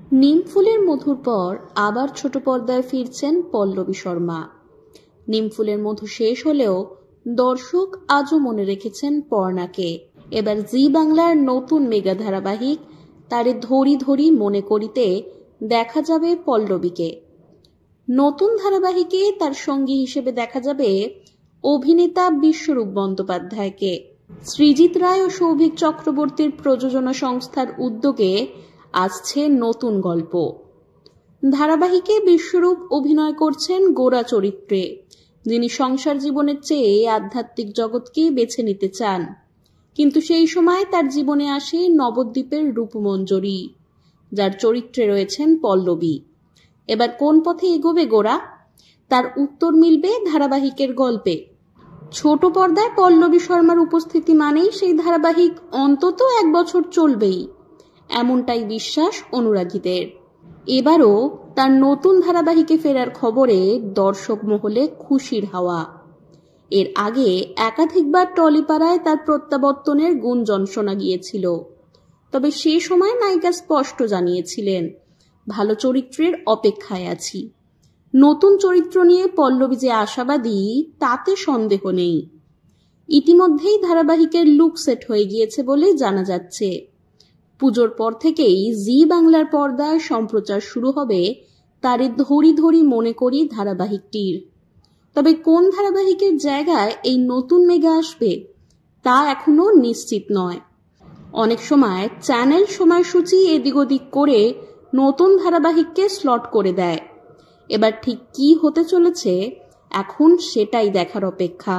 নিমফুলের মধুর পর আবার ছোট পর্দায় ফিরছেন পল্লবী শর্মা। নিমফুলের মধু শেষ হলেও দর্শক আজও মনে রেখেছেন পর্ণাকে। এবার জি বাংলার নতুন মেগা ধারাবাহিক তারে ধরি ধরি মনে করিতে দেখা যাবে পল্লবীকে। নতুন ধারাবাহিকে তার সঙ্গী হিসেবে দেখা যাবে অভিনেতা বিশ্বরূপ বন্দ্যোপাধ্যায়কে। সৃজিত রায় ও সৌভিক চক্রবর্তীর প্রযোজনা সংস্থার উদ্যোগে আসছে নতুন গল্প। ধারাবাহিকে বিশ্বরূপ অভিনয় করছেন গোরা চরিত্রে, যিনি সংসার জীবনের চেয়ে আধ্যাত্মিক জগৎকেই বেছে নিতে চান। কিন্তু সেই সময় তার জীবনে আসে নবদ্বীপের রূপমঞ্জরি, যার চরিত্রে রয়েছেন পল্লবী। এবার কোন পথে এগোবে গোরা, তার উত্তর মিলবে ধারাবাহিকের গল্পে। ছোট পর্দায় পল্লবী শর্মার উপস্থিতি মানেই সেই ধারাবাহিক অন্তত 1 বছর চলবেই, এমনটাই বিশ্বাস অনুরাগীদের। এবারও তার নতুন ধারাবাহিকে ফেরার খবরে দর্শক মহলে খুশির হাওয়া। এর আগে একাধিকবার টলিপাড়ায় তার প্রত্যাবর্তনের গুঞ্জন শোনা গিয়েছিল, তবে সে সময় নায়িকা স্পষ্ট জানিয়েছিলেন, ভালো চরিত্রের অপেক্ষায় আছি। নতুন চরিত্র নিয়ে পল্লবী যে আশাবাদী তাতে সন্দেহ নেই। ইতিমধ্যেই ধারাবাহিকের লুক সেট হয়ে গিয়েছে বলে জানা যাচ্ছে। পুজোর পর থেকেই জি বাংলার পর্দায় সম্প্রচার শুরু হবে তারে ধরি ধরি মনে করি ধারাবাহিকটির। তবে কোন ধারাবাহিকের জায়গায় এই নতুন মেগা আসবে তা এখনো নিশ্চিত নয়। অনেক সময় চ্যানেল সময়সূচি এদিক ওদিক করে নতুন ধারাবাহিককে স্লট করে দেয়। এবার ঠিক কি হতে চলেছে এখন সেটাই দেখার অপেক্ষা।